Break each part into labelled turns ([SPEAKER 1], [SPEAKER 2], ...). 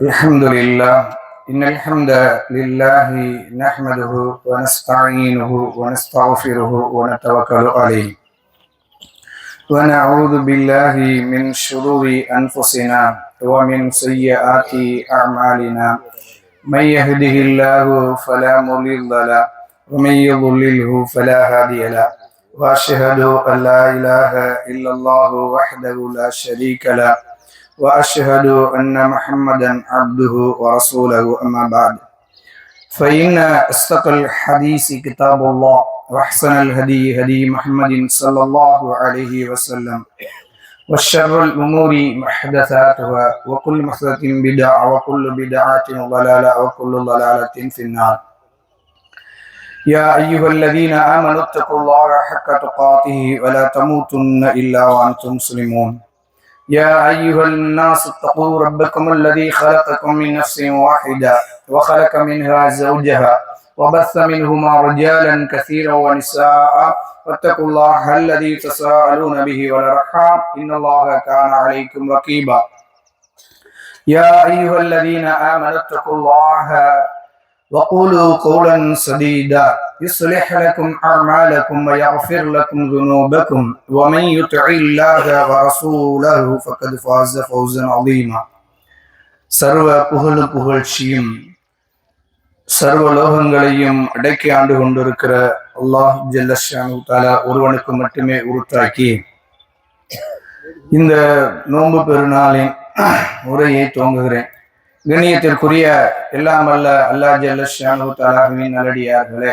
[SPEAKER 1] الحمد لله إن الحمد لله نحمده ونستعينه ونستغفره ونتوكل عليه ونعوذ بالله من شرور أنفسنا ومن سيئات أعمالنا من يهده الله فلا مضل له ومن يضلله فلا هادي له وأشهد أن لا إله إلا الله وحده لا شريك له وأشهد أن محمدا عبده ورسوله أما بعد فإن أصدق الحديث كتاب الله وأحسن الهدي هدي محمد صلى الله عليه وسلم وشر الأمور محدثاتها وكل محدثة بدعة وكل بدعة ضلالة وكل ضلالة في النار يا أيها الذين آمنوا اتقوا الله حق تقاته ولا تموتن إلا وأنتم مسلمون يا أيها الناس اتقوا ربكم الذي خلقكم من نفس واحدة وخلق منها زوجها وبث منهما رجالا كثيرا ونساء واتقوا الله الذي تساءلون به والأرحام إن الله كان عليكم رقيبا يا أيها الذين آمنوا اتقوا الله وقولوا قولا سديدا يصلح لكم أعمالكم ويغفر لكم ذنوبكم ومن يطع الله ورسوله فقد فاز فوزا عظيما சர்வ புகழ்ச்சியும் சர்வ லோகங்களையும் அடக்கி ஆண்டு கொண்டிருக்கிற அல்லாஹ் ஜல்ல ஷானு தஆலா ஒருவனுக்கு மட்டுமே உரித்தாக்கி இந்த நோன்பு பெருநாளின் உரையை துவங்குகிறேன். கண்ணியத்திற்குரிய எல்லாம் அல்ல அல்லாஹ் ஜல்ல ஷானு தஆலாவின் நல்லடியார்களே,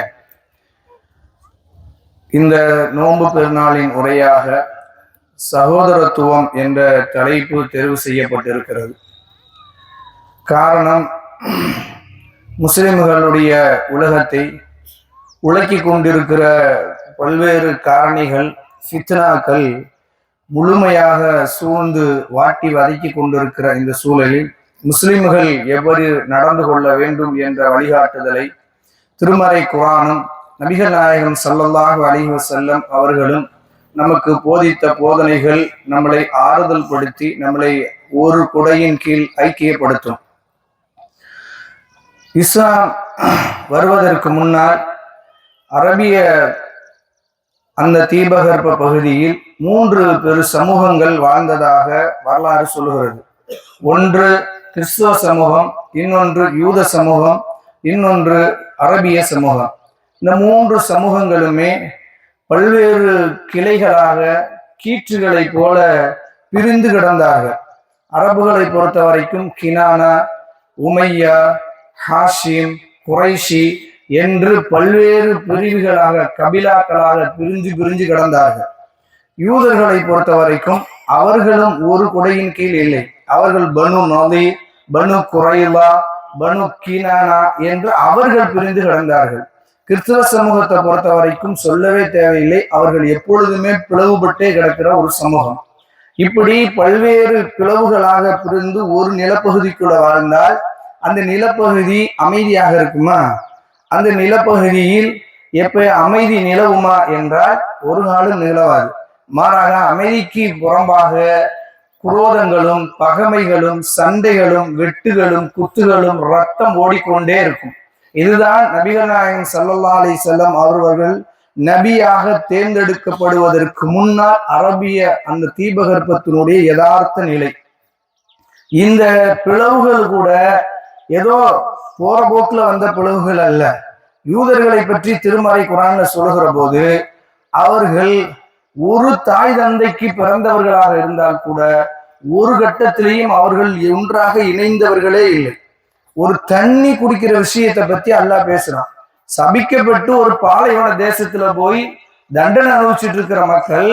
[SPEAKER 1] இந்த நோன்பு பெருநாளின் உரையாக சகோதரத்துவம் என்ற தலைப்பு தேர்வு செய்யப்பட்டிருக்கிறது. காரணம், முஸ்லிம்களுடைய உலகத்தை உலக்கி கொண்டிருக்கிற பல்வேறு காரணிகள், ஃபித்னாக்கள் முழுமையாக சூழ்ந்து வாட்டி வதக்கி கொண்டிருக்கிற இந்த சூழலில் முஸ்லிம்கள் எவ்வாறு நடந்து கொள்ள வேண்டும் என்ற வழிகாட்டுதலை திருமறை குர்ஆனும் நபிகள் நாயகம் ஸல்லல்லாஹு அலைஹி வஸல்லம் அவர்களும் நமக்கு போதித்த போதனைகள் நம்மளை ஆறுதல் படுத்தி நம்மளை ஒரு குடையின் கீழ் ஐக்கியப்படுத்தும். இஸ்லாம் வருவதற்கு முன்னால் அரபிய அந்த தீபகற்ப பகுதியில் 3 பெரு சமூகங்கள் வாழ்ந்ததாக வரலாறு சொல்லுகிறது. ஒன்று கிறிஸ்துவ சமூகம், இன்னொன்று யூத சமூகம், இன்னொன்று அரபிய சமூகம். இந்த 3 சமூகங்களுமே பல்வேறு கிளைகளாக கீற்றுகளை போல பிரிந்து கிடந்தார்கள். அரபுகளை பொறுத்த வரைக்கும் கினானா, உமையா, ஹாஷிம், குறைஷி என்று பல்வேறு பிரிவுகளாக கபிலாக்களாக பிரிஞ்சு கிடந்தார்கள். யூதர்களை பொறுத்த வரைக்கும் அவர்களும் ஒரு குடையின் கீழ் இல்லை. அவர்கள் பனு நதீர், பனு குறைலா, பனு கினானா என்று அவர்கள் பிரிந்து கிடந்தார்கள். கிறிஸ்தவ சமூகத்தை பொறுத்த வரைக்கும் சொல்லவே தேவையில்லை, அவர்கள் எப்பொழுதுமே பிளவுபட்டே கிடக்கிற ஒரு சமூகம். இப்படி பல்வேறு பிளவுகளாக பிரிந்து ஒரு நிலப்பகுதிக்குள்ள வாழ்ந்தால் அந்த நிலப்பகுதி அமைதியாக இருக்குமா? அந்த நிலப்பகுதியில் எப்ப அமைதி நிலவுமா என்றால் ஒரு நாளும் நிலவாது. மாறாக அமைதிக்கு புறம்பாக குரோதங்களும் பகைமைகளும் சண்டைகளும் வெட்டுகளும் குத்துகளும் ரத்தம் ஓடிக்கொண்டே இருக்கும். இதுதான் நபிகள் நாயகம் ஸல்லல்லாஹு அலைஹி வஸல்லம் அவர்கள் நபியாக தேர்ந்தெடுக்கப்படுவதற்கு முன்னால் அரபிய அந்த தீபகற்பத்தினுடைய யதார்த்த நிலை. இந்த பிளவுகள் கூட ஏதோ போற போக்குல வந்த பிளவுகள் அல்ல. யூதர்களை பற்றி திருமறை குர்ஆன்ல சொல்லுகிற போது அவர்கள் ஒரு தாய் தந்தைக்கு பிறந்தவர்களாக இருந்தால் கூட ஒரு கட்டத்திலேயும் அவர்கள் ஒன்றாக இணைந்தவர்களே இல்லை. ஒரு தண்ணி குடிக்கிற விஷயத்தை பத்தி அல்லாஹ் பேசுறான். சபிக்கப்பட்டு ஒரு பாலைவன தேசத்துல போய் தண்டனை அனுபவிச்சுட்டு இருக்கிற மக்கள்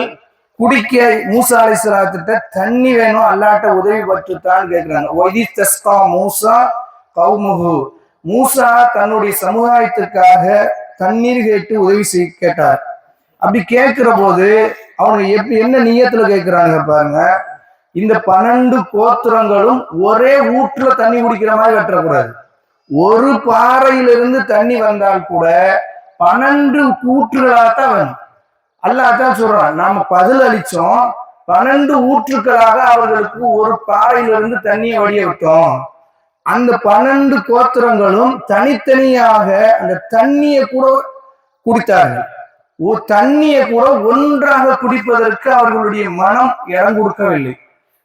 [SPEAKER 1] குடிக்க மூசா அலைஹிஸ்ஸலாத்திட்ட தண்ணி வேணும், அல்லாஹ்ட்ட உதவி பற்றுத்தான்னு கேட்கிறாங்க. ஒய்தி தஸ்கா மூசா கௌமுஹு, மூசா தன்னுடைய சமுதாயத்திற்காக தண்ணீர் கேட்டு உதவி கேட்டார். அப்படி கேட்கிற போது அவங்க என்ன நியத்துல கேட்கிறாங்க பாருங்க. இந்த 12 கோத்திரங்களும் ஒரே ஊற்றுல தண்ணி குடிக்கிற மாதிரி கட்டக்கூடாது. ஒரு பாறையிலிருந்து தண்ணி வந்தால் கூட 12 ஊற்றுகளாகத்தான் வேணும். அல்லாஹ் தான் சொல்றான், நாம பதில் அளிச்சோம், 12 ஊற்றுக்களாக அவர்களுக்கு ஒரு பாறையிலிருந்து தண்ணியை வடிய விட்டோம். அந்த 12 கோத்திரங்களும் தனித்தனியாக அந்த தண்ணியை கூட குடித்தார்கள். தண்ணியை கூட ஒன்றாக குடிப்பதற்கு அவர்களுடைய மனம் இடம் கொடுக்கவில்லை.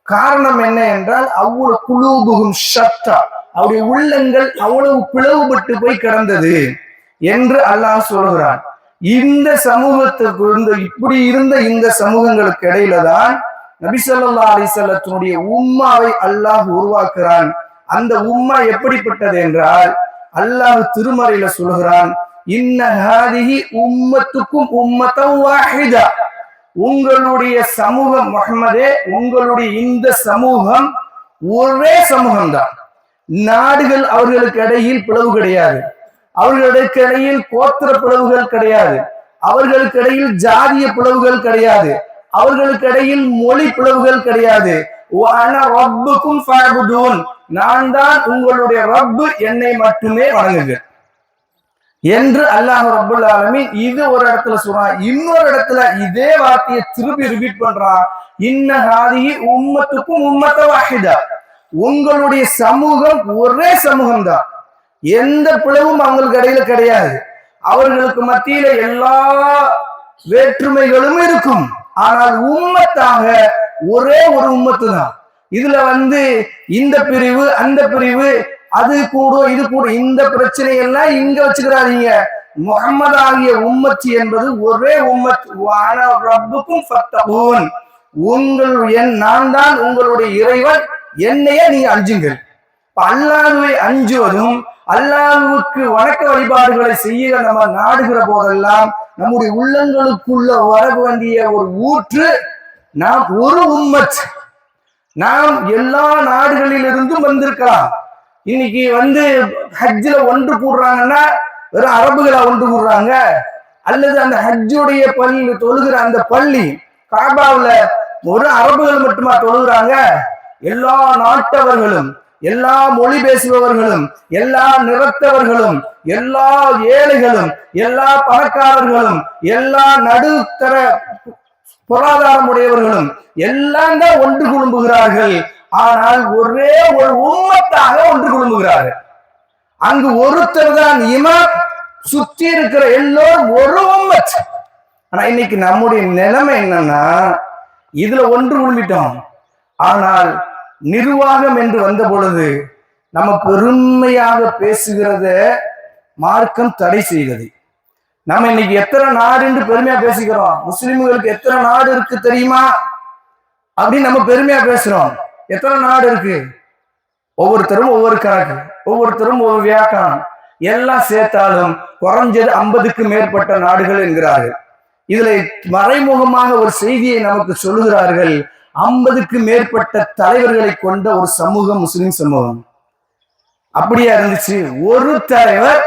[SPEAKER 1] காரணம் என்ன என்றால் அவ்வளவு குலூபுகும் சத்தா, அவருடைய உள்ளங்கள் அவ்வளவு பிளவுபட்டு போய் கிடந்தது என்று அல்லாஹ் சொல்கிறான். இந்த சமூகத்துக்கு இப்படி இருந்த இந்த சமூகங்களுக்கு இடையில தான் நபி ஸல்லல்லாஹு அலைஹி வஸல்லத்தினுடைய உம்மாவை அல்லாஹ் உருவாக்குறான். அந்த உம்மா எப்படிப்பட்டது என்றால் அல்லாஹ் திருமறையில சொல்கிறான், இன்ன ஹாதிஹி உம்மத்துக்கும் உம்மத்தன் வாஹிதா, உங்களுடைய சமூகம் முஹம்மதே, உங்களுடைய இந்த சமூகம் ஒரே சமூகம்தான். நாடுகள் அவர்களுக்கு இடையில் பிளவு கிடையாது, அவர்களுக்கு இடையில் கோத்திர பிளவுகள் கிடையாது, அவர்களுக்கு இடையில் ஜாதிய பிளவுகள் கிடையாது, அவர்களுக்கு இடையில் மொழி பிளவுகள் கிடையாது. நான் தான் உங்களுடைய ரப்பு, என்னை மட்டுமே வணங்குங்க என்று அல்லாஹ் ரப்புல் ஆலமீன் இது ஒரு இடத்துல சொல்றான். இன்னொரு இடத்துல இதே வார்த்தையை திருப்பி ரிப்பீட் பண்றான், இன்ன ஹாதிஹி உம்மத்துக்கும் உம்மத்த வாஹிதா, உங்களுடைய சமூகம் ஒரே சமூகம் தான், எந்த பிளவும் அவங்களுக்கு இடையில கிடையாது. அவர்களுக்கு மத்தியில எல்லா வேற்றுமைகளும் இருக்கும், ஆனால் உம்மத்தாக ஒரே ஒரு உம்மத்து தான். இதுல இந்த பிரிவு அந்த பிரிவு, அது கூட இது கூட, இந்த பிரச்சனை எல்லாம் இங்க வச்சுக்கிறாதீங்க. முஹம்மது ஆகிய உம்மத்து என்பது ஒரே உம்மத். ரப்புக்கும் ஃபத்தகூன், நான் தான் உங்களுடைய இறைவன், என்னையே நீங்க அஞ்சுங்கள். அல்லாஹ்வை அஞ்சுவதும் அல்லாஹ்வுக்கு வணக்க வழிபாடுகளை செய்ய நம்ம நாடுகிற போதெல்லாம் நம்முடைய உள்ளங்களுக்குள்ள வர வேண்டிய ஒரு ஊற்று, நாம் ஒரு உம்மத், நாம் எல்லா நாடுகளிலிருந்தும் வந்திருக்கலாம். இன்னைக்கு ஹஜ்ஜில ஒன்று கூடுறாங்கன்னா வெறும் அரபுகளா ஒன்று கூடுறாங்க, அல்லது அந்த ஹஜ்ஜுடைய பள்ளி தொழுகிற அந்த பள்ளி காபாவுல ஒரு அரபுகள் மட்டுமா தொழுகிறாங்க? எல்லா நாட்டவர்களும், எல்லா மொழி பேசுபவர்களும், எல்லா நிறத்தவர்களும், எல்லா ஏழைகளும், எல்லா பணக்காரர்களும், எல்லா நடுத்தர பொருளாதாரம் உடையவர்களும் எல்லாம் தான் ஒன்று குழும்புகிறார்கள். ஆனால் ஒரே ஒரு உம்மத்தாக ஒன்று குழும்புகிறார்கள். அங்கு ஒருத்தர் தான் இமாம், சுத்தி இருக்கிற எல்லோரும் ஒரு உம்மத். ஆனா இன்னைக்கு நம்முடைய நிலைமை என்னன்னா, இதுல ஒன்று குழும்பிட்டோம். ஆனால் நிர்வாகம் என்று வந்த பொழுது நம்ம பெருமையாக பேசுகிறத மார்க்கம் தடை செய்கிறது. நம்ம இன்னைக்கு எத்தனை நாடு என்று பெருமையா பேசிக்கிறோம். முஸ்லிம்களுக்கு எத்தனை நாடு இருக்கு தெரியுமா அப்படின்னு நம்ம பெருமையா பேசுறோம். எத்தனை நாடு இருக்கு? ஒவ்வொருத்தரும் ஒவ்வொரு கணக்கு, ஒவ்வொருத்தரும் ஒவ்வொரு வியாக்கியானம், எல்லாம் சேர்த்தாலும் குறைஞ்சது 50க்கு மேற்பட்ட நாடுகள் என்கிறார்கள். இதுல மறைமுகமாக ஒரு செய்தியை நமக்கு சொல்லுகிறார்கள், 50க்கு மேற்பட்ட தலைவர்களை கொண்ட ஒரு சமூகம் முஸ்லிம் சமூகம். அப்படியா இருந்துச்சு? ஒரு தலைவர்,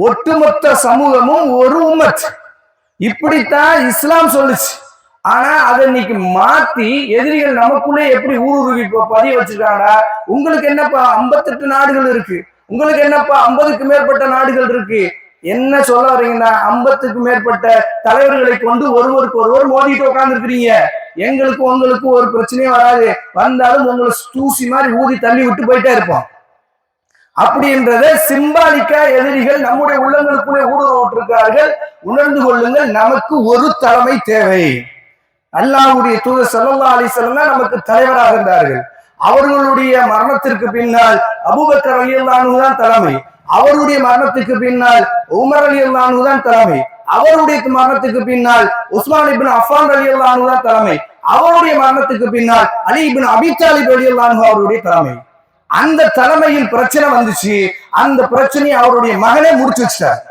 [SPEAKER 1] ஒட்டுமொத்த சமூகமும் ஒரு உம்மத், இப்படித்தான் இஸ்லாம் சொல்லுச்சு. ஆனா அதை இன்னைக்கு மாத்தி எதிரிகள் நமக்குள்ளே எப்படி ஊடுருவி பதிய வச்சிருக்காங்கன்னா, உங்களுக்கு என்னப்பா 58 நாடுகள் இருக்கு, உங்களுக்கு என்னப்பா 50க்கு மேற்பட்ட நாடுகள் இருக்கு, என்ன சொல்ல வரீங்கன்னா 50க்கு மேற்பட்ட தலைவர்களை கொண்டு ஒருவருக்கு ஒருவர் மோதிட்டு உட்கார்ந்து இருக்கிறீங்க. எங்களுக்கு உங்களுக்கு ஒரு பிரச்சனையும் வராது, வந்தாலும் உங்களை தூசி மாதிரி ஊதி தள்ளி விட்டு போயிட்டே இருப்போம். அப்படின்றத சிம்பாலிக்கா எதிரிகள் நம்முடைய உள்ளங்களுக்குள்ளே ஊடுருவிட்டிருக்கிறார்கள். உணர்ந்து கொள்ளுங்கள், நமக்கு ஒரு தலைமை தேவை. அல்லாஹ்வுடைய தூதர் ஸல்லல்லாஹு அலைஹி வஸல்லம் நமக்கு தலைவராக இருந்தார்கள். அவர்களுடைய மரணத்திற்கு பின்னால் அபூபக்கர் ரலியல்லாஹு அன்ஹு தான் தலைமை, அவருடைய மரணத்துக்கு பின்னால் உமர் ரலியல்லாஹு அன்ஹு தான் தலைமை, அவருடைய மரணத்துக்கு பின்னால் உஸ்மான் இப்னு அஃபான் ரலியல்லாஹு அன்ஹு தான் தலைமை, அவருடைய மரணத்துக்கு பின்னால் அலி இப்னு அபீ தாலிப் ரலியல்லாஹு அன்ஹு அவருடைய தலைமை. அந்த தலைமையில் பிரச்சனை வந்துச்சு, அந்த பிரச்சனையை அவருடைய மகனே முடிச்சு வச்சிட்டார்.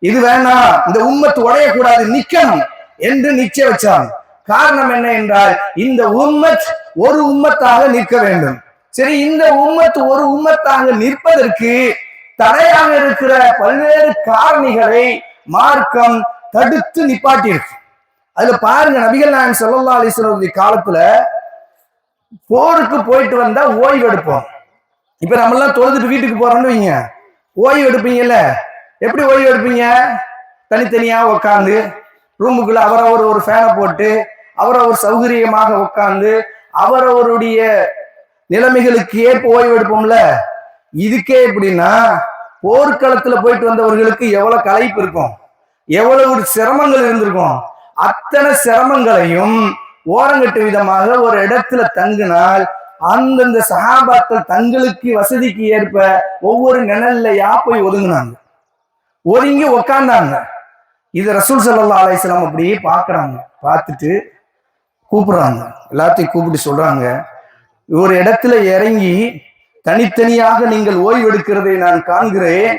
[SPEAKER 1] இது வேணாம், இந்த உம்மத்து உடையக்கூடாது, நிக்கணும் என்று நிச்சய வச்சாங்க. காரணம் என்ன என்றால், இந்த உம்மத் ஒரு உம்மத்தாக நிற்க வேண்டும். சரி, இந்த உம்மத் ஒரு உம்மத்தாக நிற்பதற்கு தடையாக இருக்கிற பல்வேறு காரணிகளை மார்க்கம் தடுத்து நிப்பாட்டியிருக்கு. அதுல பாருங்க, நபிகள் நாயகம் ஸல்லல்லாஹு அலைஹி வஸல்லம் காலத்துல போருக்கு போயிட்டு வந்தா ஓய்வு எடுப்போம். இப்ப நம்ம எல்லாம் தொழுதுட்டு வீட்டுக்கு போறோம்னு வைங்க, ஓய்வு எடுப்பீங்கல்ல. எப்படி ஓய்வு எடுப்பீங்க? தனித்தனியா உட்காந்து ரூமுக்குள்ள அவரவர் ஒரு ஃபேனை போட்டு அவரவர் சௌகரியமாக உட்கார்ந்து அவரவருடைய நிலைமைகளுக்கு ஏற்ப ஓய்வு எடுப்போம்ல. இதுக்கே எப்படின்னா போர்க்களத்துல போயிட்டு வந்தவர்களுக்கு எவ்வளவு களைப்பு இருக்கும், எவ்வளவு சிரமங்கள் இருந்திருக்கும். அத்தனை சிரமங்களையும் ஓரங்கட்டு விதமாக ஒரு இடத்துல தங்கினால் அந்தந்த சஹாபாக்கள் தங்களுக்கு வசதிக்கு ஏற்ப ஒவ்வொரு நிழல்லையா போய் ஒதுங்கினாங்க, ஒதுங்கி உக்காந்தாங்க. இது ரசூல் ஸல்லல்லாஹு அலைஹி வஸல்லம் அப்படியே பாக்குறாங்க. பார்த்துட்டு கூப்பிடுறாங்க, எல்லாத்தையும் கூப்பிட்டு சொல்றாங்க, ஒரு இடத்துல இறங்கி தனித்தனியாக நீங்கள் ஓய்வெடுக்கிறதை நான் காண்கிறேன்,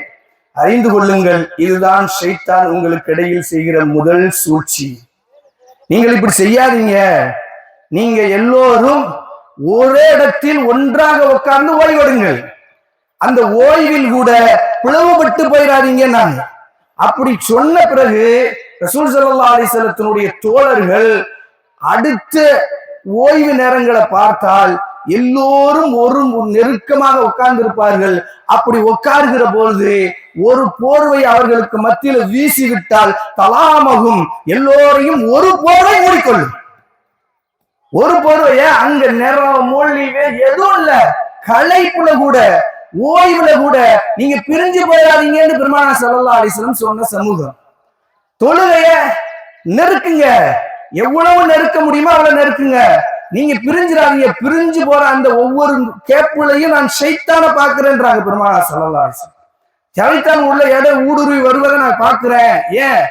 [SPEAKER 1] அறிந்து கொள்ளுங்கள், இதுதான் ஷைத்தான் உங்களுக்கு இடையில் செய்கிற முதல் சூழ்ச்சி. நீங்கள் இப்படி செய்யாதீங்க, நீங்க எல்லோரும் ஒரே இடத்தில் ஒன்றாக உட்கார்ந்து ஓய்வெடுங்கள், அந்த ஓய்வில் கூட பிளவுபட்டு போயிடாதீங்க. நான் அப்படி சொன்ன பிறகு ரசூல் ஸல்லல்லாஹு அலைஹி வஸல்லத்தினுடைய தோழர்கள் அடுத்த ஓய்வு நேரங்களை பார்த்தால் எல்லோரும் ஒரு நெருக்கமாக உட்கார்ந்து இருப்பார்கள். அப்படி உட்கார்கிற பொழுது ஒரு போர்வை அவர்களுக்கு மத்தியில் வீசிவிட்டால் தலாமகும், எல்லோரையும் ஒரு போர்வை மூடிக்கொள்ளும். ஒரு போர்வைய அங்க நிறம் மொழிவே எதுவும் இல்ல, களைப்புல கூட ஓய்வுல கூட நீங்க பிரிஞ்சு போயிடாதீங்கன்னு பெருமானார் ஸல்லல்லாஹு அலைஹி வஸல்லம் சொன்ன சமூகம். தொழுகைய நெருக்குங்க, எவ்வளவு நெருக்க முடியுமோ அவ்வளவு நெருக்குங்க, நீங்க பிரிஞ்சிடாதீங்க. பிரிஞ்சு போற அந்த ஒவ்வொரு கேப்புலையும் நான் ஷைத்தான பாக்குறேன்றாங்க பெருமானார் ஸல்லல்லாஹு அலைஹி வஸல்லம். ஷைத்தான் உள்ள இடம் ஊடுருவி வருவதை நான் பாக்குறேன். ஏன்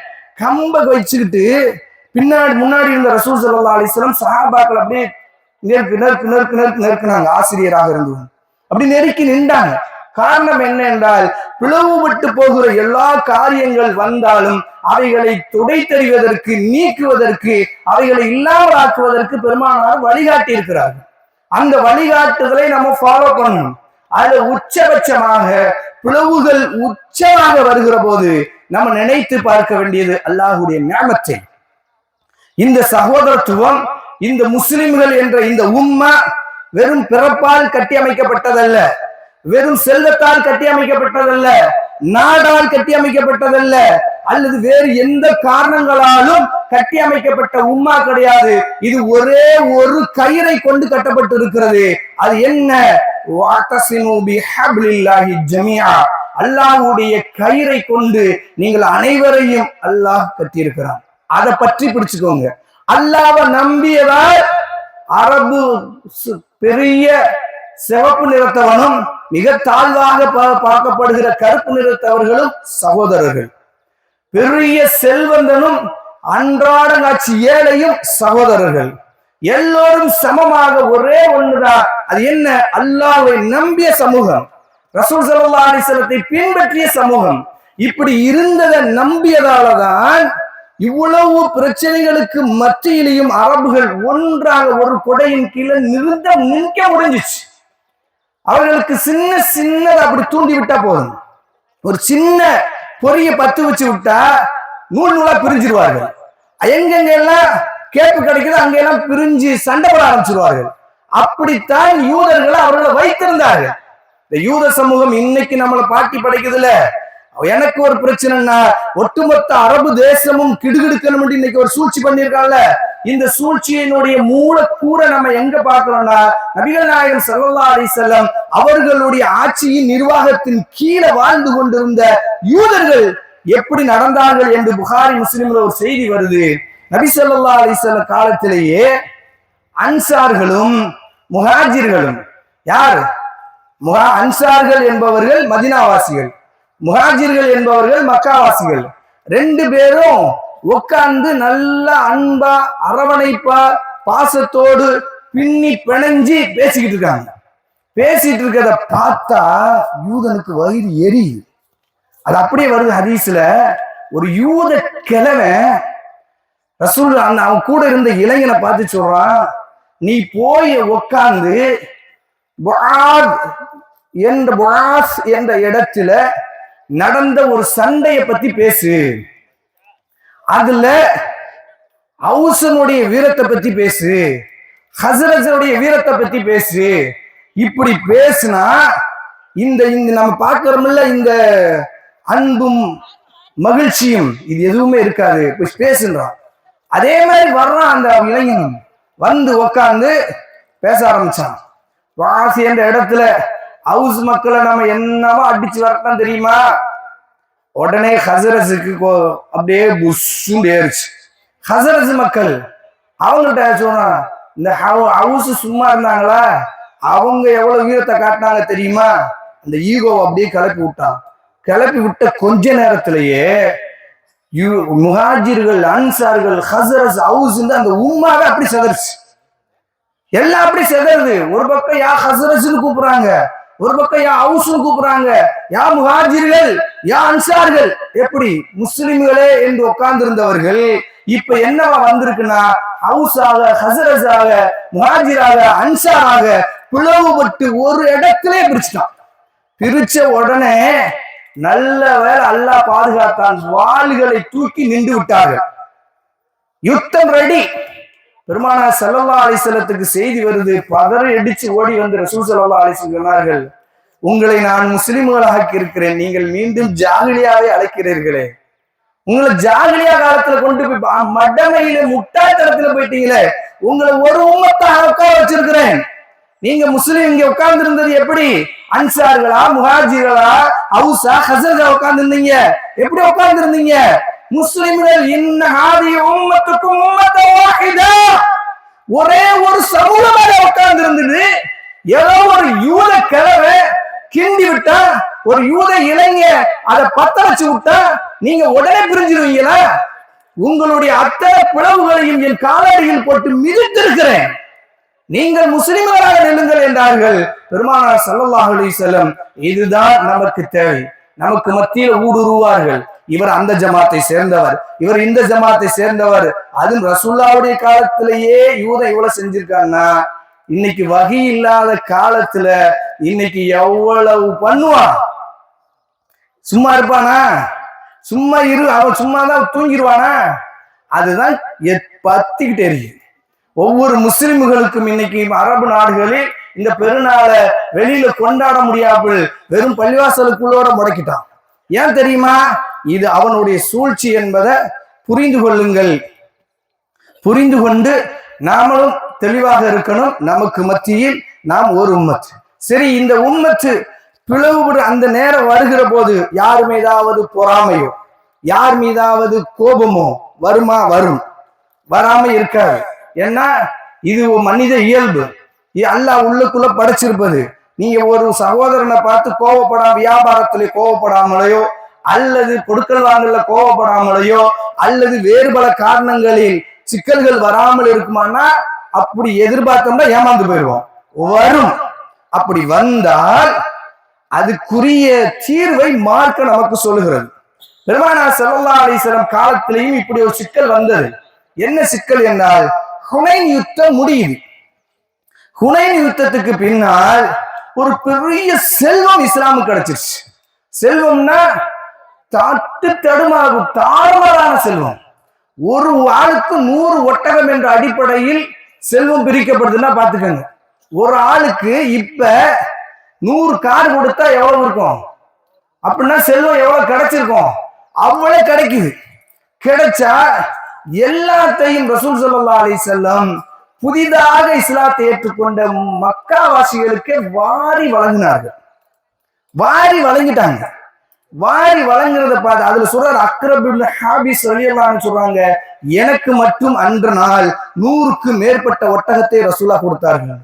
[SPEAKER 1] கம்ப வச்சுக்கிட்டு பின்னாடி முன்னாடி இருந்த ரசூல் ஸல்லல்லாஹு அலைஹி வஸல்லம் சஹாபாக்கள் அப்படியே நெருக்குனாங்க. ஆசிரியராக இருந்தவங்க அப்படி நெருக்கி நின்றாங்க. காரணம் என்ன என்றால் பிளவுபட்டு போகிற எல்லா காரியங்கள் வந்தாலும் அவைகளை துடைத்தறிவதற்கு, நீக்குவதற்கு, அவைகளை இல்லாமல் ஆக்குவதற்கு பெருமானார் வழிகாட்டி இருக்கிறார்கள். அந்த வழிகாட்டுதலை நம்ம ஃபாலோ பண்ணணும். அதுல உச்சபட்சமாக பிளவுகள் உச்சமாக வருகிற போது நம்ம நினைத்து பார்க்க வேண்டியது அல்லாஹ்வுடைய நிஅமத்தை. இந்த சகோதரத்துவம், இந்த முஸ்லிம்கள் என்ற இந்த உம்மா வெறும் பிறப்பால் கட்டி அமைக்கப்பட்டதல்ல, வெறும் செல்வத்தால் கட்டி அமைக்கப்பட்டதல்ல, நாடால் கட்டி அமைக்கப்பட்டதல்ல, அல்லது வேறு எந்த காரணங்களாலும் கட்டி அமைக்கப்பட்ட உம்மா கிடையாது. இது ஒரே ஒரு கயிறை கொண்டு கட்டப்பட்டு இருக்கிறது. அது என்ன? வஅதஸிமு பிஹப்லில்லாஹி ஜமீஆ, அல்லாஹ்வுடைய கயிறை கொண்டு நீங்கள் அனைவரையும் அல்லாஹ் கட்டியிருக்கிறான். அதை பற்றி பிடிச்சுக்கோங்க. அல்லாஹ்வை நம்பியதால் அரபு பெரிய சிவப்பு நிறத்தவனும் மிக தாழ்வாக பார்க்கப்படுகிற கருப்பு நிறத்தவர்களும் சகோதரர்கள். பெரிய செல்வந்தனும் அன்றாட காட்சி ஏழையும் சகோதரர்கள். எல்லோரும் சமமாக ஒரே ஒண்ணுதான். அது என்ன? அல்லாஹ்வை நம்பிய சமூகம், ரசூல் ஸல்லல்லாஹு அலைஹி வஸல்லத்தை பின்பற்றிய சமூகம். இப்படி இருந்ததை நம்பியதாலதான் இவ்வளவு பிரச்சனைகளுக்கு மத்தியிலையும் அரபுகள் ஒன்றாக ஒரு கொடையின் கீழே நிற்க முடிஞ்சிச்சு. அவர்களுக்கு சின்னதை அப்படி தூண்டி விட்டா போதும், ஒரு சின்ன பொரிய பத்து வச்சு விட்டா நூல் நூலா பிரிஞ்சிருவார்கள். எங்கெங்க எல்லாம் கேப்பு கிடைக்குது அங்கெல்லாம் பிரிஞ்சு சண்டை போட ஆரம்பிச்சிருவார்கள். அப்படித்தான் யூதர்களை அவர்களை வைத்திருந்தார்கள். இந்த யூத சமூகம் இன்னைக்கு நம்மளை பாட்டி படைக்குதுல, எனக்கு ஒரு பிரச்சனைன்னா ஒட்டுமொத்த அரபு தேசமும் கிடுகிடுக்கணும் இன்னைக்கு ஒரு சூழ்ச்சி பண்ணிருக்காங்கல்ல. இந்த சூழ்ச்சியினுடைய மூலக்கூற நம்ம எங்க பார்க்கிறோம்னா, நபிகள் நாயகம் ஸல்லல்லாஹு அலைஹி வஸல்லம் அவர்களுடைய ஆட்சியின் நிர்வாகத்தின் கீழே வாழ்ந்து கொண்டிருந்த யூதர்கள் எப்படி நடந்தார்கள் என்று புகாரி முஸ்லிம்ல ஒரு செய்தி வருது. நபி ஸல்லல்லாஹு அலைஹி வஸல்லம் காலத்திலேயே அன்சார்களும் முஹாஜிர்களும், யார் அன்சார்கள் என்பவர்கள் மதீனாவாசிகள், முஹாஜிர்கள் என்பவர்கள் மக்காவாசிகள், ரெண்டு பேரும் உட்கார்ந்து நல்ல அன்பா அரவணைப்பா பாசத்தோடு பின்னி பிணைஞ்சி பேசிக்கிட்டு இருக்காங்க. பேசிட்டு இருக்கிறத பார்த்தா யூதனுக்கு வயிறு எரியுது. அது அப்படியே வருது ஹதீஸ்ல. ஒரு யூத கிழவன் ரசூல் அவன் கூட இருந்த இளைஞனை பார்த்து சொல்றான், நீ போய் உட்கார்ந்து என்ற இடத்துல நடந்த ஒரு சண்டையை பத்தி பேசு, அதுல அவுசனுடைய வீரத்தை பத்தி பேசு, ஹஸ்ரஜனுடைய வீரத்தை பத்தி பேசு. இப்படி பேசுனா இந்த நம்ம பார்க்கிறோம்ல, இந்த அன்பும் மகிழ்ச்சியும் இது எதுவுமே இருக்காது, பேசுன்றான். அதே மாதிரி வர்றான் அந்த இளைஞனும் வந்து உட்கார்ந்து பேச ஆரம்பிச்சான். வாசி என்ற இடத்துல ஹவுஸ் மக்களை நம்ம என்னவோ அடிச்சு வரலாம் தெரியுமா? உடனே ஹசரஸுக்கு அப்படியே புஷ்ஷும் ஏறிச்சு. ஹசரஸ் மக்கள் அவங்கள்ட்ட சொன்னா, இந்த ஹவுஸ் சும்மா இருந்தாங்களா, அவங்க எவ்வளவு வீரத்தை காட்டினாங்க தெரியுமா? அந்த ஈகோ அப்படியே கிளப்பி விட்டான். கிளப்பி விட்ட கொஞ்ச நேரத்திலேயே முஹாஜிர்கள், அன்சார்கள், ஹசரஸ், ஹவுஸ் அந்த உம்மாவே அப்படி செதறிச்சு. எல்லாம் அப்படி செதறுது. ஒரு பக்கம் யா ஹசரஸ்ன்னு கூப்பிடுறாங்க, ஒரு பக்கம் யா ஹவுஸ்ன்னு கூப்பிடுறாங்க, யா முஹாஜிர்கள், யா அன்சார்கள். எப்படி முஸ்லிம்களே என்று உட்கார்ந்து இருந்தவர்கள் இப்ப என்னவா வந்திருக்குன்னா, ஹவுஸாக, ஹசரஸாக, முஹாஜிராக, அன்சாராக பிளவுபட்டு ஒரு இடத்திலே பிரிச்சுட்டான். பிரிச்ச உடனே நல்ல வேளை அல்லாஹ் பாதுகாத்தான், வாள்களை தூக்கி நின்று விட்டார்கள். யுத்தம் ரெடி. பெருமானார் ஸல்லல்லாஹு அலைஹி வஸல்லத்துக்கு செய்தி வருது. பதறி அடிச்சு ஓடி வந்து ரசூல் ஸல்லல்லாஹு அலைஹி வஸல்லம் சொன்னார்கள், உங்களை நான் முஸ்லிம்களாக இருக்கிறேன், நீங்கள் மீண்டும் ஜாகிலியாவை அழைக்கிறீர்களே, உங்களை ஜாகிலியா காலத்துல கொண்டு போய் மடமையில முட்டாள்தனத்துல போயிட்டீங்களே, உங்களை ஒரு உம்மத்தாக உட்கார வச்சிருக்கிறேன். நீங்க முஸ்லிம் இங்க உட்கார்ந்து இருந்தது எப்படி? அன்சார்களா, முஹாஜிர்களா, ஹவுஸா, ஹஸரஸா உட்கார்ந்து இருந்தீங்க. எப்படி உட்கார்ந்து இருந்தீங்க? முஸ்லிம்கள் இன்ன ஹாதிஹி உம்மத்துக்கும் உம்மத்தன் வாஹிதா, ஒரே ஒரு சமூகமாக உட்கார்ந்து இருந்தது. ஏதோ ஒரு யூத கிழவை கிண்டி விட்டா, ஒரு யூத இளைஞ அதை பத்த வச்சு விட்டா நீங்க உடனே பிரிஞ்சிருவீங்களா? உங்களுடைய அத்தனை பிளவுகளையும் என் காலடியில் போட்டு மிதித்திருக்கிறேன், நீங்கள் முஸ்லிம்களாக நில்லுங்கள் என்றார்கள் பெருமானார் ஸல்லல்லாஹு அலைஹி வஸல்லம். இதுதான் நமக்கு தேவை. நமக்கு மத்தியில் ஊடுருவார்கள், இவர் அந்த ஜமாத்தை சேர்ந்தவர், இவர் இந்த ஜமாத்தை சேர்ந்தவர். அதுவும் ரசூலுல்லாஹ்வுடைய காலத்திலேயே யூத இவ்வளவு செஞ்சிருக்காங்கன்னா, இன்னைக்கு வகி இல்லாத காலத்துல இன்னைக்கு எவ்வளவு பண்ணுவான்? சும்மா இருப்பானா? சும்மா அவன் சும்மாதான் தூங்கிடுவானா? அதுதான் பத்திக்கிட்டே இருக்கு. ஒவ்வொரு முஸ்லிம்களுக்கும் இன்னைக்கு அரபு நாடுகளில் இந்த பெருநாளை வெளியில கொண்டாட முடியாமல் வெறும் பள்ளிவாசலுக்குள்ளோட முடக்கிட்டான். ஏன் தெரியுமா? இது அவனுடைய சூழ்ச்சி என்பதை புரிந்து கொள்ளுங்கள். புரிந்து கொண்டு நாமளும் தெளிவாக இருக்கணும். நமக்கு மத்தியில் நாம் ஒரு உம்மத். சரி, இந்த உம்மத்து பிளவுபடு அந்த நேரம் வருகிற போது யார் மீதாவது பொறாமையோ, யார் மீதாவது கோபமோ வருமா? வரும், வராம இருக்காது. ஏன்னா இது மனித இயல்பு. அல்லாஹ் உள்ளுக்குள்ள படைச்சிருப்பது. நீங்க ஒரு சகோதரனை பார்த்து கோவப்படாம, வியாபாரத்திலே கோவப்படாமலையோ, அல்லது கொடுக்கல் வாங்கல கோவப்படாமலையோ, அல்லது வேறு பல காரணங்களில் சிக்கல்கள் வராமல் இருக்குமானா அப்படி எதிர்பார்த்தோம்னா ஏமாந்து போயிடுவோம். வரும். அப்படி வந்தால் அதுக்குரிய தீர்வை மார்க்க நமக்கு சொல்லுகிறது. பெருமானார் ஸல்லல்லாஹு அலைஹி வஸல்லம் காலத்திலேயும் இப்படி ஒரு சிக்கல் வந்தது. என்ன சிக்கல் என்றால், ஹுனைன் யுத்தம் முடியுது. ஹுனைன் யுத்தத்துக்கு பின்னால் ஒரு பெரிய செல்வம் இஸ்லாமுக்கு கிடைச்சிருச்சு. செல்வம்னா தட்டு தடுமாகும் தாறுமாறான செல்வம். ஒரு ஆளுக்கு 100 ஒட்டகம் என்ற அடிப்படையில் செல்வம் பிரிக்கப்படுதுன்னா பாத்துக்கோங்க. ஒரு ஆளுக்கு இப்ப 100 கார் கொடுத்தா எவ்வளவு இருக்கும்? அப்படின்னா செல்வம் எவ்வளவு கிடைச்சிருக்கும்? அவ்வளவு கிடைக்குது. கிடைச்சா எல்லாத்தையும் ரசூல் ஸல்லல்லாஹு அலைஹி வஸல்லம் புதிதாக இஸ்லாத்தை ஏற்றுக்கொண்ட மக்காவாசிகளுக்கு வாரி வழங்கினார்கள். வாரி வழங்கிட்டாங்க. வாரி வழங்குறத பார்த்து அதுல சொல்றாரு, அக்ரப் இப்னு ஹாபிஸ் ரலியல்லாஹு அன்ஹு சொல்றாங்க, எனக்கு மட்டும் அன்ற நாள் 100க்கு மேற்பட்ட ஒட்டகத்தை ரசூலா கொடுத்தார்கள்.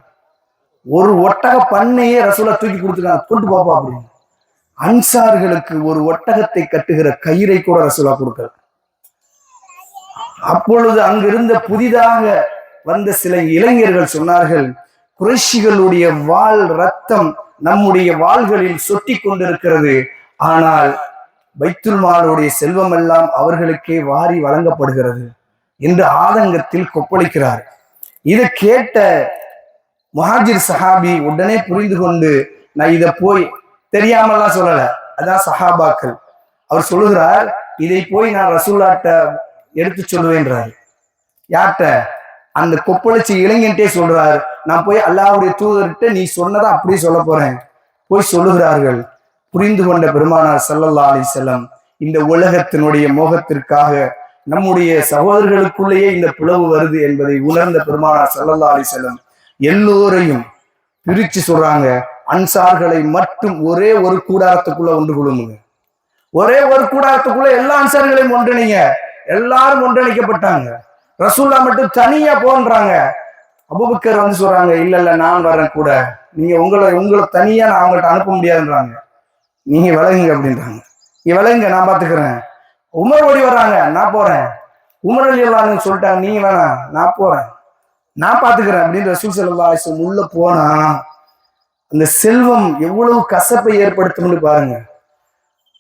[SPEAKER 1] ஒரு ஒட்டக பண்ணையே ரசூலா தூக்கி கொடுத்துட்டாங்க, கொண்டு போப்பா அப்படின்னு. அன்சார்களுக்கு ஒரு ஒட்டகத்தை கட்டுகிற கயிறை கூட ரசூலா கொடுக்கல. அப்பொழுது அங்கிருந்த புதிதாக வந்த சில இளைஞர்கள் சொன்னார்கள், குறைஷிகளுடைய வாள் ரத்தம் நம்முடைய வாள்களில் சொட்டி கொண்டிருக்கிறது, ஆனால் பைத்துல் மாலுடைய செல்வம் எல்லாம் அவர்களுக்கே வாரி வழங்கப்படுகிறது என்று ஆதங்கத்தில் கொப்பளிக்கிறார். இதை கேட்ட முஹாஜிர் சஹாபி உடனே புரிந்து கொண்டு, நான் இதை போய் தெரியாமலாம் சொல்லல, அதான் சஹாபாக்கள். அவர் சொல்லுகிறார், இதை போய் நான் ரசூலாட்ட எடுத்து சொல்லுவேன்றார். யார்கிட்ட? அந்த கொப்பளிச்சு இளைஞன்ட்டே சொல்றார், நான் போய் அல்லாஹ்வுடைய தூதர்கிட்ட நீ சொன்னதை அப்படியே சொல்ல போறேன். போய் சொல்லுகிறார்கள். புரிந்து கொண்ட பெருமானார் ஸல்லல்லாஹு அலைஹி வஸல்லம், இந்த உலகத்தினுடைய மோகத்திற்காக நம்முடைய சகோதரர்களுக்குள்ளேயே இந்த பிளவு வருது என்பதை உணர்ந்த பெருமானார் ஸல்லல்லாஹு அலைஹி வஸல்லம் எல்லோரையும் பிரிச்சு சொல்றாங்க, அன்சார்களை மட்டும் ஒரே ஒரு கூடாரத்துக்குள்ள ஒன்று கொள்ளுங்க. ஒரே ஒரு கூடாரத்துக்குள்ள எல்லா அன்சார்களையும் ஒன்றிணைங்க. எல்லாரும் ஒன்றிணைக்கப்பட்டாங்க. ரசூல்லா மட்டும் தனியா போன்றாங்க. அபூபக்கர் வந்து சொல்றாங்க, இல்ல நான் வரேன் கூட, நீங்க உங்களை தனியா நான் அவங்கள்ட்ட அனுப்ப முடியாதுன்றாங்க. நீங்க விலகுங்க அப்படின்றாங்க. நீ விலகுங்க, நான் பாத்துக்கிறேன். உமர் ஓடி வர்றாங்க, நான் போறேன். உமர் அலியல்லான்னு சொல்லிட்டாங்க, நீங்க வேணாம், நான் போறேன், நான் பாத்துக்கிறேன் அப்படின்னு ரசூல் ஸல்லல்லாஹு அலைஹி வஸல்லம் உள்ள போனா அந்த செல்வம் எவ்வளவு கசப்பை ஏற்படுத்தும்னு பாருங்க.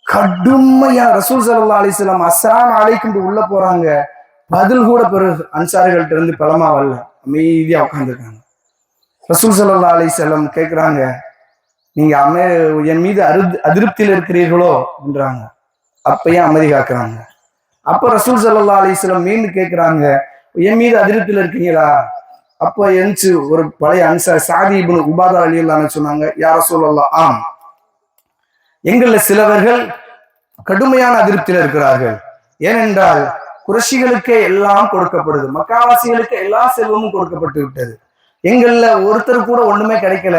[SPEAKER 1] கடுமையா ரசூல் ஸல்லல்லாஹு அலைஹி வஸல்லம் அஸ்ஸலாமு அலைக்கும் உள்ள போறாங்க. பதில் கூட பிறகு அன்சாரிகள்ட்ட இருந்து பலமா வரல, அமைதியா உட்காந்துருக்காங்க. ரசூல் ஸல்லல்லாஹு அலைஹி வஸல்லம் கேட்கிறாங்க, நீங்க என் மீது அதிருப்தியில் இருக்கிறீர்களோ என்றாங்க. அப்பயும் அமைதி காக்குறாங்க. அப்ப ரசூல் ஸல்லல்லாஹு அலைஹி வஸல்லம் மீண்டும் கேட்கிறாங்க, என் மீது அதிருப்தியில் இருக்கீங்களா? அப்ப எந்திச்சு ஒரு பழைய அன்சார் சாதி இப்னு உபாதா ரலியல்லாஹு சொன்னாங்க, யா ரசூலல்லாஹ், ஆம், எங்கள்ல சிலவர்கள் கடுமையான அதிருப்தியில் இருக்கிறார்கள். ஏனென்றால் குறைஷிகளுக்கே எல்லாம் கொடுக்கப்படுது, மக்காவாசிகளுக்கு எல்லா செல்வமும் கொடுக்கப்பட்டு விட்டது, எங்கள்ல ஒருத்தர் கூட ஒண்ணுமே கிடைக்கல,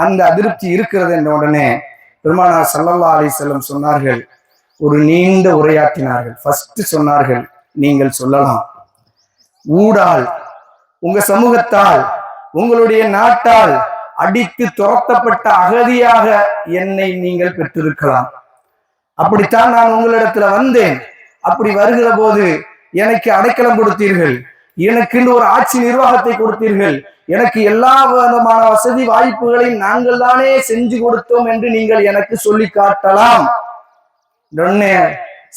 [SPEAKER 1] அந்த அதிருப்தி இருக்கிறது என்ற உடனே பெருமானார் ஸல்லல்லாஹு அலைஹி வஸல்லம் சொன்னார்கள், ஒரு நீண்ட உரையாற்றினார்கள். ஃபர்ஸ்ட் சொன்னார்கள், நீங்கள் சொல்லலாம், ஊடால், உங்க சமூகத்தால், உங்களுடைய நாட்டால் அடித்து துரத்தப்பட்ட அகதியாக என்னை நீங்கள் பெற்றிருக்கலாம். அப்படித்தான் நான் உங்களிடத்துல வந்தேன். அப்படி வருகிற போது எனக்கு அடைக்கலம் கொடுத்தீர்கள், எனக்கு ஒரு ஆட்சி நிர்வாகத்தை கொடுத்தீர்கள், எனக்கு எல்லா விதமான வசதி வாய்ப்புகளையும் நாங்கள் தானே செஞ்சு கொடுத்தோம் என்று நீங்கள் எனக்கு சொல்லி காட்டலாம்.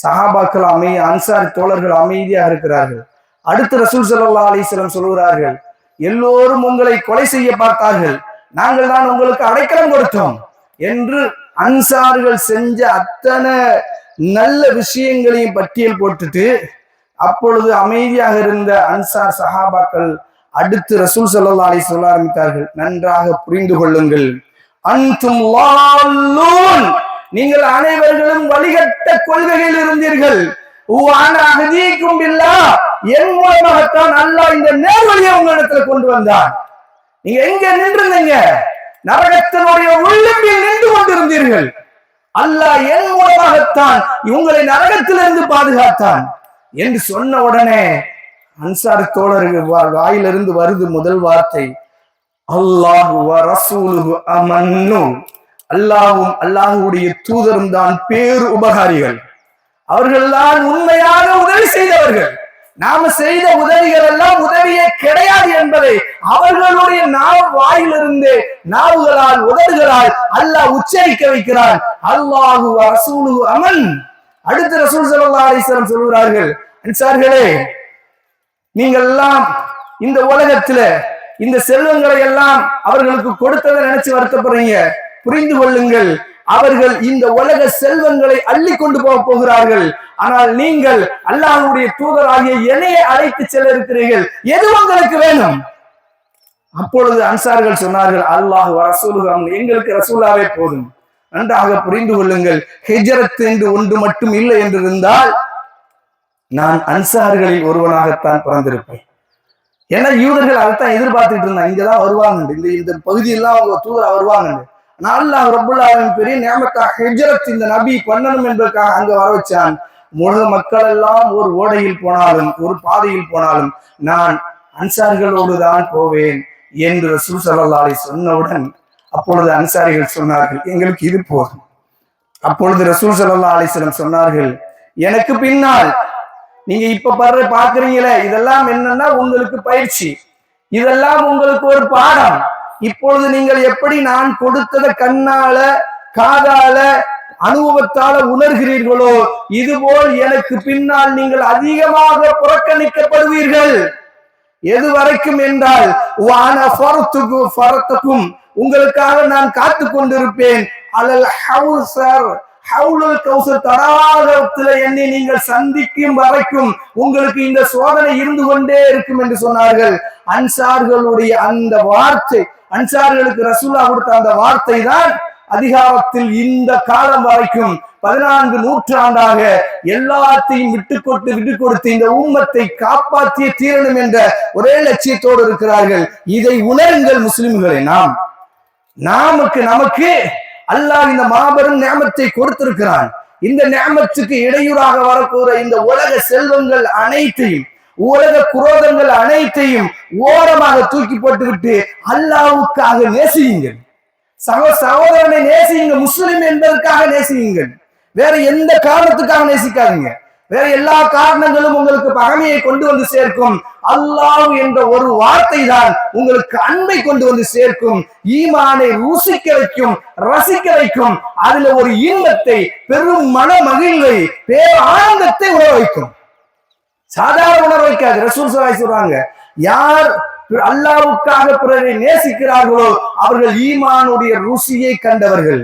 [SPEAKER 1] சஹாபாக்கள் அன்சார் தோழர்கள் அமைதியாக இருக்கிறார்கள். அடுத்து ரசூல் ஸல்லல்லாஹு அலைஹி வஸல்லம் சொல்கிறார்கள், எல்லோரும் உங்களை கொலை செய்ய பார்த்தார்கள், நாங்கள் தான் உங்களுக்கு அடைக்கலம் கொடுத்தோம் என்று அன்சார்கள் செஞ்ச அத்தனை நல்ல விஷயங்களையும் பட்டியல் போட்டுட்டு அப்பொழுது அமைதியாக இருந்த அன்சார் சஹாபாக்கள் அடுத்து ரசூல் ஸல்லல்லாஹு அலைஹி சொல்ல ஆரம்பித்தார்கள், நன்றாக புரிந்து கொள்ளுங்கள், அன்தும் லால்லூன், நீங்கள் அனைவர்களும் வழிகட்ட கொள்கையில் இருந்தீர்கள், என் மூலமாகத்தான் அல்லாஹ் இந்த நேர்வழியை உங்களிடத்துல கொண்டு வந்தான். நீங்க எங்க நின்றுங்க? நரகத்தினுடைய உள்ளம்பில் நின்று கொண்டிருந்தீர்கள். அல்லாஹ் என் மூலமாகத்தான் உங்களை நரகத்திலிருந்து பாதுகாத்தான் என்று சொன்ன உடனே அன்சார் தோழர்கள் வாயிலிருந்து வருது முதல் வார்த்தை, அல்லாஹு வ ரசூலுஹு அமன்னு, அல்லாஹ்வும் அல்லாஹ்வுடைய தூதரும் தான் பேரு உபகாரிகள், அவர்கள் தான் உண்மையாக உதவி செய்தவர்கள், நாம செய்த உதவிகள் எல்லாம் உதவியே கிடையாது என்பதை அவர்களுடைய வாயிலிருந்து நாவுகளால் உதடுகளால் அல்லாஹ் உச்சரிக்க வைக்கிறான். அல்லாஹு வ ரசூலுஹு அமன். அடுத்து ரசூல் ஸல்லல்லாஹு அலைஹி வஸல்லம் சொல்கிறார்கள், அன்சார்களே, நீங்கள் எல்லாம் இந்த உலகத்துல இந்த செல்வங்களை எல்லாம் அவர்களுக்கு கொடுத்ததை நினைச்சு வருத்தப்படுறீங்க, புரிந்து கொள்ளுங்கள், அவர்கள் இந்த உலக செல்வங்களை அள்ளி கொண்டு போகிறார்கள், ஆனால் நீங்கள் அல்லாஹ்வுடைய தூதராகிய என்னையை அழைத்து செல்ல இருக்கிறீர்கள், எது உங்களுக்கு வேணும்? அப்பொழுது அன்சார்கள் சொன்னார்கள், அல்லாஹ் ரசூலுல்லாஹ், எங்களுக்கு ரசூலாவே போதும். நன்றாக புரிந்து கொள்ளுங்கள், ஹிஜ்ரத் என்று ஒன்று மட்டும் இல்லை என்றிருந்தால் நான் அன்சார்களில் ஒருவனாகத்தான் பிறந்திருப்பேன். ஏன்னா யூதர்கள் அதைத்தான் எதிர்பார்த்துட்டு இருந்தாங்க, இங்கதான் வருவாங்க, இந்த பகுதியெல்லாம் அவங்க தூதரா வருவாங்க. அல்லாஹ் ரப்புல் ஆலமீன் பெரிய நியமத்தா ஹிஜ்ரத் இந்த நபி பண்ணணும் என்பதற்காக அங்க வர வச்சான். முழு மக்கள் எல்லாம் ஒரு ஓடையில் போனாலும் ஒரு பாதையில் போனாலும் நான் அன்சார்களோடு தான் போவேன் என்று ரசூல் ஸல்லல்லாஹு அலைஹி சொன்னவுடன் அப்பொழுது அன்சாரிகள் சொன்னார்கள், எங்களுக்கு இது போதும். அப்பொழுது ரசூல் ஸல்லல்லாஹு அலைஹி வஸல்லம் சொன்னார்கள், எனக்கு பின்னால் நீங்க இப்ப பாக்குறீங்களே, இதெல்லாம் என்னன்னா உங்களுக்கு பயிற்சி, இதெல்லாம் உங்களுக்கு ஒரு பாடம். இப்பொழுது நீங்கள் எப்படி நான் கொடுத்ததை கண்ணால காதால அனுபவத்தால உணர்கிறீர்களோ இதுபோல் எனக்கு பின்னால் நீங்கள் அதிகமாக புறக்கணிக்கப்படுவீர்கள். எது வரைக்கும் என்றால் உங்களுக்காக நான் காத்து கொண்டிருப்பேன். அலல் ஹவுசர், ஹவுலுல் கௌசர் தடாகத்துல என்னை நீங்கள் சந்திக்கும் வரைக்கும் உங்களுக்கு இந்த சோதனை இருந்து கொண்டே இருக்கும் என்று சொன்னார்கள். அன்சார்களுடைய அந்த வார்த்தை, அன்சார்களுக்கு ரசூலா கொடுத்த அந்த வார்த்தை தான் அதிகாரத்தில் இந்த காலம் வரைக்கும் 14 நூற்றாண்டாக எல்லாத்தையும் விட்டு கொடுத்து இந்த உம்மத்தை காப்பாற்றிய தீரணும் என்ற ஒரே லட்சியத்தோடு இருக்கிறார்கள். இதை உணருங்கள் முஸ்லிம்களை. நமக்கு அல்லாஹ் இந்த மாபெரும் நியமத்தை கொடுத்திருக்கிறான். இந்த நியமத்துக்கு இடையூறாக வரக்கூட இந்த உலக செல்வங்கள் அனைத்தையும், உலக குரோதங்கள் அனைத்தையும் ஓரமாக தூக்கி போட்டுவிட்டு அல்லாஹ்வுக்காக நேசியுங்கள். சகோதரனை நேசியுங்க. முஸ்லிம் என்பதற்காக நேசியுங்கள். வேற எந்த காரணத்துக்காக நேசிக்காதீங்க. வேற எல்லா காரணங்களும் உங்களுக்கு பகைமையை கொண்டு வந்து சேர்க்கும். அல்லாஹ் என்ற ஒரு வார்த்தை தான் உங்களுக்கு அன்பை கொண்டு வந்து சேர்க்கும். ஈமானை ருசிக்க வைக்கும், ரசிக்க வைக்கும். அதுல ஒரு இன்பத்தை, பெரும் மன மகிழ்வை, பேர் ஆனந்தத்தை உணர வைக்கும். சாதாரண உணர வைக்காது. ரசூல் ஸல்லல்லாஹு அலைஹி சொல்றாங்க, யார் அல்லாஹ்வுக்காக பிறரை நேசிக்கிறார்களோ அவர்கள் ஈமானுடைய ருசியை கண்டவர்கள்.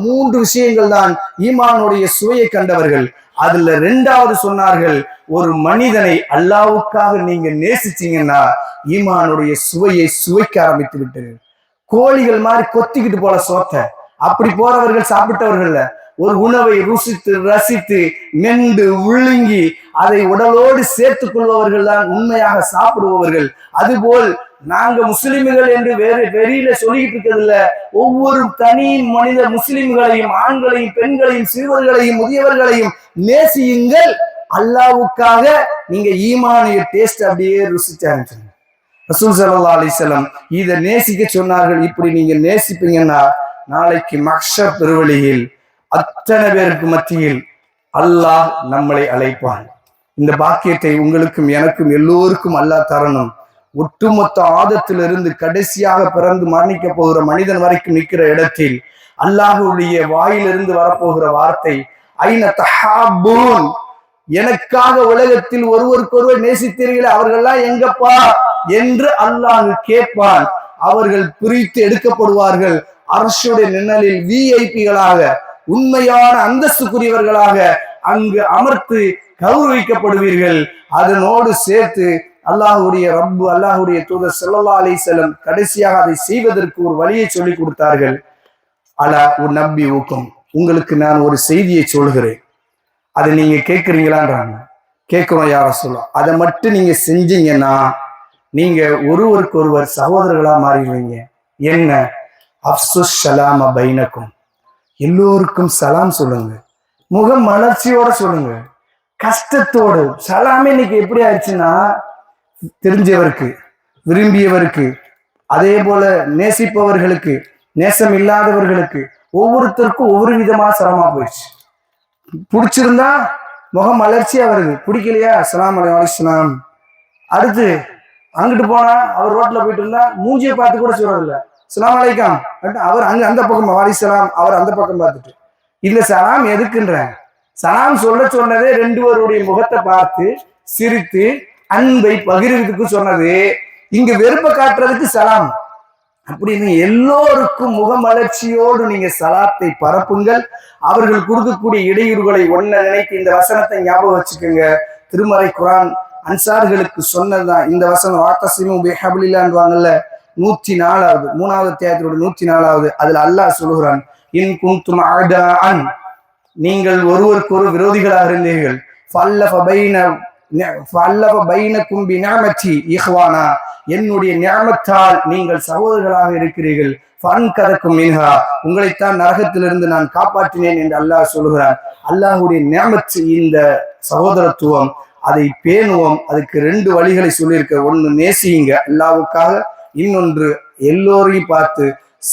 [SPEAKER 1] மூன்று விஷயங்கள் தான் ஈமானுடைய சுவையை கண்டவர்கள். அதுல ரெண்டாவது சொன்னார்கள், ஒரு மனிதனை அல்லாஹ்வுக்காக நீங்க நேசிச்சீங்கன்னா ஈமானுடைய சுவையை சுவைக்க ஆரம்பித்து விட்டீர்கள். கோழிகள் மாதிரி கொத்திக்கிட்டு போல சோத்த அப்படி போறவர்கள் சாப்பிட்டவர்கள். ஒரு உணவை ருசித்து ரசித்து மென்று விழுங்கி அதை உடலோடு சேர்த்துக் கொள்பவர்கள் தான் உண்மையாக சாப்பிடுபவர்கள். அதுபோல் நாங்க முஸ்லிம்கள் என்று வெளியில சொல்லிட்டு இருக்கிறதுல ஒவ்வொரு தனி மனித முஸ்லிம்களையும், ஆண்களையும், பெண்களையும், சிறுவர்களையும், முதியவர்களையும் நேசியுங்கள். அல்லாஹ்வுக்காக நீங்க ஈமானிய டேஸ்ட் அப்படியே ருசிச்சு ஆரம்பிச்சுங்க. ரசூல் ஸல்லல்லாஹு அலைஹி வஸல்லம் இதை நேசிக்க சொன்னார்கள். இப்படி நீங்க நேசிப்பீங்கன்னா நாளைக்கு மஹ்ஷர் பெருவழியில் அத்தனை பேருக்கு மத்தியில் அல்லாஹ் நம்மளை அழைப்பான். இந்த பாக்கியத்தை உங்களுக்கும் எனக்கும் எல்லோருக்கும் அல்லாஹ் தரணும். ஒட்டுமொத்த ஆதத்திலிருந்து கடைசியாக பிறந்து மரணிக்க போகிற மனிதன் வரைக்கும் நிற்கிற இடத்தில் அல்லாஹ்வுடைய வாயிலிருந்து வரப்போகிற வார்த்தை, ஐன தஹாபூன், எனக்காக உலகத்தில் ஒருவருக்கொருவர் நேசித்தீர்களே அவர்கள்லாம் எங்கப்பா என்று அல்லாஹ் கேட்பான். அவர்கள் பிரித்து எடுக்கப்படுவார்கள். அரசுடைய நிழலில் விஐபிகளாக, உண்மையான அந்தஸ்துக்குரியவர்களாக அங்கு அமர்த்து கௌரவிக்கப்படுவீர்கள். அதனோடு சேர்த்து அல்லாஹ்வுடைய ரப்பு, அல்லாஹ்வுடைய தூதர் ஸல்லல்லாஹு அலைஹி வஸல்லம் கடைசியாக அதை செய்வதற்கு ஒரு வழியை சொல்லி கொடுத்தார்கள். அலா ஒரு நம்பி ஊக்கம், உங்களுக்கு நான் ஒரு செய்தியை சொல்கிறேன், அதை நீங்க கேட்குறீங்களான்றாங்க. கேட்கணும் யார சொல்லும். அதை மட்டும் நீங்க செஞ்சீங்கன்னா நீங்க ஒருவருக்கு ஒருவர் சகோதரர்களா மாறிடுவீங்க. என்ன? அஃப்சுஸ் ஸலாம பைனக்கும், எல்லோருக்கும் சலாம் சொல்லுங்க. முகம் மலர்ச்சியோட சொல்லுங்க, கஷ்டத்தோடு. சலாமே இன்னைக்கு எப்படி ஆயிடுச்சுன்னா, தெரிஞ்சவருக்கு, விரும்பியவருக்கு, அதே போல நேசிப்பவர்களுக்கு, நேசம் இல்லாதவர்களுக்கு, ஒவ்வொருத்தருக்கும் ஒவ்வொரு விதமா சலமா போயிடுச்சு. பிடிச்சிருந்தா முகம் மலர்ச்சியா வருது, பிடிக்கலையா அஸ்ஸலாமு அலைக்கும். அடுத்து அங்கிட்டு போனா அவர் ரோட்ல போயிட்டு இருந்தா மூஞ்சியை பார்த்து கூட சொல்றதில்ல, அஸ்ஸலாமு அலைக்கும். அவர் அங்க அந்த பக்கம் வாலிசலாம், அவர் அந்த பக்கம் பார்த்துட்டு. இல்ல சலாம் எதுக்குன்ற, சலாம் சொன்னதே ரெண்டு பேருடைய முகத்தை பார்த்து சிரித்து அன்பை பகிர்வதற்கு சொன்னது. இங்க வெறுப்பை காட்டுறதுக்கு சலாம். அப்படின்னு எல்லோருக்கும் முகமலர்ச்சியோடு நீங்க சலாத்தை பரப்புங்கள். அவர்கள் கொடுக்கக்கூடிய இடையூறுகளை ஒன்ன நினைத்து இந்த வசனத்தை ஞாபகம் வச்சுக்கோங்க. திருமறை குரான் அன்சார்களுக்கு சொன்னதுதான் இந்த வசனம். வாத்தஸிமு பிஹப்லில்லாஹ்வாங்கல்ல, 104வது 3வது அத்தியாயத்தோட 104வது. அதுல அல்லாஹ் சொல்லுகிறான், இன் குன்தும் அஅதாஅன், நீங்கள் ஒருவருக்கொரு விரோதிகளாக இருந்தீர்கள், ஃபல்லஃப பைனக்கும் பிநிஅமதி இஹ்வானா, என்னுடைய நியமத்தால் நீங்கள் சகோதரர்களாக இருக்கிறீர்கள். ஃபன்கதக்கும் மின்ஹா, உங்களைத்தான் நரகத்திலிருந்து நான் காப்பாற்றினேன் என்று அல்லாஹ் சொல்லுகிறான். அல்லாஹ்வுடைய நியமத் இந்த சகோதரத்துவம், அதை பேணுவோம். அதுக்கு ரெண்டு வழிகளை சொல்லியிருக்க. ஒன்று நேசியுங்க அல்லாஹ்வுக்காக, இன்னொன்று எல்லோரையும் பார்த்து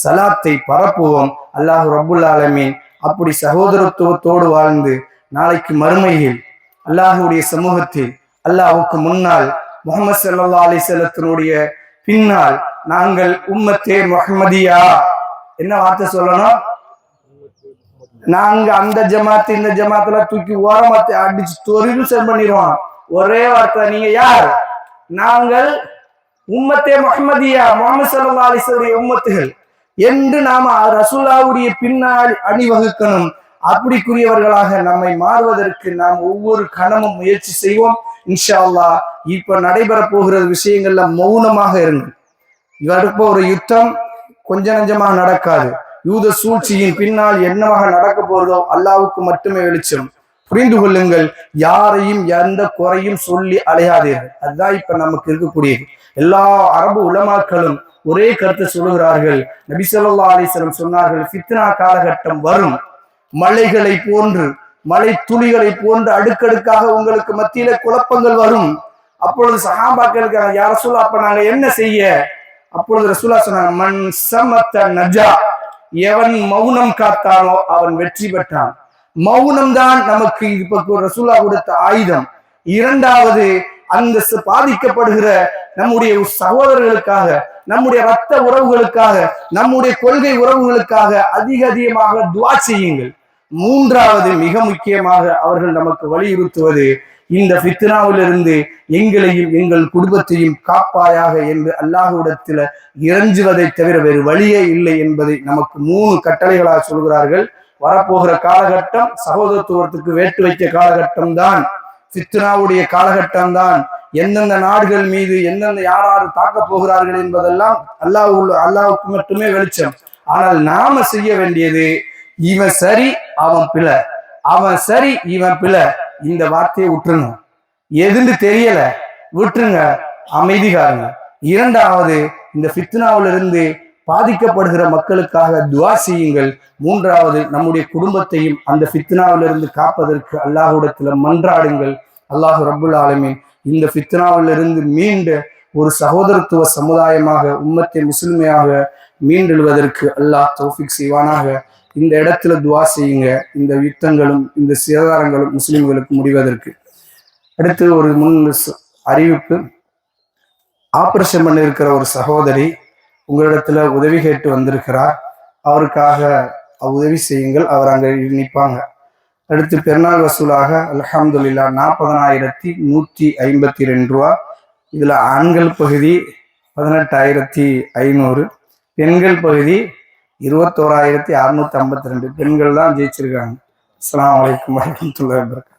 [SPEAKER 1] சலாத்தை பரப்புவோம். அல்லாஹ் ரப்புல் ஆலமீன் அப்படி சகோதரத்துவத்தோடு வாழ்ந்து நாளைக்கு மறுமையில் அல்லாஹ்வுடைய சமூகத்தில் அல்லாஹ்வுக்கு முன்னால் முஹம்மது ஸல்லல்லாஹு அலைஹி வஸல்லத்தினுடைய பின்னால் நாங்கள் உம்மத்தே முஹம்மதியா என்ன வார்த்தை சொல்லணும்? நாங்க அந்த ஜமாத்து இந்த ஜமாத்துல தூக்கி ஓரமாத்தி அடிச்சு தொழில் செல் பண்ணிடுவோம். ஒரே வார்த்தை, நீங்க யார்? நாங்கள் உம்மத்தே முஹம்மதியா, முஹம்மது ஸல்லல்லாஹு அலைஹி வஸல்லம் உம்மத்துகள் என்று நாம ரசூலுல்லாஹ்வுடைய பின்னால் அணிவகுக்கணும். அப்படிக்குரியவர்களாக நம்மை மாறுவதற்கு நாம் ஒவ்வொரு கணமும் முயற்சி செய்வோம். இன்ஷா அல்லாஹ் இப்ப நடைபெற போகிற விஷயங்கள்ல மௌனமாக இருங்கள். இவருக்கு ஒரு யுத்தம் கொஞ்ச நஞ்சமாக நடக்காது. யூத சூழ்ச்சியின் பின்னால் என்னவாக நடக்க போறதோ அல்லாஹ்வுக்கு மட்டுமே வெளிச்சம். புரிந்து கொள்ளுங்கள். யாரையும் எந்த குறையும் சொல்லி அலையாதீர்கள். அதுதான் இப்ப நமக்கு இருக்கக்கூடியது. எல்லா அரபு உலமாக்களும் ஒரே கருத்தை சொல்லுகிறார்கள். நபி ஸல்லல்லாஹு அலைஹி வஸல்லம் சொன்னார்கள், ஃபித்னா காலகட்டம் வரும், மலைகளை போன்று, மலை துளிகளை போன்று அடுக்கடுக்காக உங்களுக்கு மத்தியில குழப்பங்கள் வரும். அப்பொழுது சஹாபாக்களுக்கு யா ரசூலல்லாஹ், அப்ப நாங்க என்ன செய்ய? அப்பொழுது ரசூலுல்லாஹ் சொன்னாங்க, மன் சமத்த நஜா, எவன் மௌனம் காத்தானோ அவன் வெற்றி பெற்றான். மௌனம் தான் நமக்கு இப்ப ரசூலுல்லாஹ் கொடுத்த ஆயுதம். இரண்டாவது, அந்த பாதிக்கப்படுகிற நம்முடைய சகோதரர்களுக்காக, நம்முடைய ரத்த உறவுகளுக்காக, நம்முடைய கொள்கை உறவுகளுக்காக அதிகமாக துஆ செய்யுங்கள். மூன்றாவது, மிக முக்கியமாக அவர்கள் நமக்கு வலியுறுத்துவது, இந்த ஃபித்னாவிலிருந்து எங்களையும் எங்கள் குடும்பத்தையும் காப்பாயாக என்று அல்லாஹ்விடத்தில் இறைஞ்சுவதை தவிர வேறு வழியே இல்லை என்பதை நமக்கு 3 கட்டளைகளாக சொல்கிறார்கள். வரப்போகிற காலகட்டம் சகோதரத்துவத்துக்கு வேட்டு வைக்க காலகட்டம் தான், ஃபித்னாவுடைய காலகட்டம் தான். எந்தெந்த நாடுகள் மீது எந்தெந்த யாராரு தாக்க போகிறார்கள் என்பதெல்லாம் அல்லாஹ்வுக்கு மட்டுமே வெளிச்சம். ஆனால் நாம செய்ய வேண்டியது, இவன் சரி அவன் பிழை, அவன் சரி இவன் பிழை, இந்த வார்த்தையை விட்டுருங்க. எதுன்னு தெரியல விட்டுருங்க, அமைதிகாருங்க. இரண்டாவது, இந்த ஃபித்னாவிலிருந்து பாதிக்கப்படுகிற மக்களுக்காக துஆ செய்யுங்கள். மூன்றாவது, நம்முடைய குடும்பத்தையும் அந்த ஃபித்னாவிலிருந்து காப்பதற்கு அல்லாஹ்விடத்தில் மன்றாடுங்கள். அல்லாஹ் ரப்புல் ஆலமீன் இந்த ஃபித்னாவிலிருந்து மீண்ட ஒரு சகோதரத்துவ சமுதாயமாக, உம்மத்தை முஸ்லிமையாக மீண்டெழுவதற்கு அல்லாஹ் தௌஃபீக் செய்வானாக. இந்த இடத்துல துஆ செய்யுங்க, இந்த யுத்தங்களும் இந்த சேதாரங்களும் முஸ்லிம்களுக்கு முடிவதற்கு. அடுத்து ஒரு முன் அறிவிப்பு. ஆபரேஷன் பண்ணி இருக்கிற ஒரு சகோதரி உங்களிடத்துல உதவி கேட்டு வந்திருக்கிறார். அவருக்காக உதவி செய்யுங்கள், அவர் அங்கே நிற்பாங்க. அடுத்து பெருநாள் வசூலாக அல்ஹம்துலில்லாஹ் 40,152 ரூபா. இதுல ஆண்கள் பகுதி 18,500, பெண்கள் பகுதி 21,652. பெண்கள் தான் ஜெயிச்சிருக்காங்க. அஸ்ஸலாமு அலைக்கும் வரஹ்மத்துல்லாஹி வபரகாத்துஹு.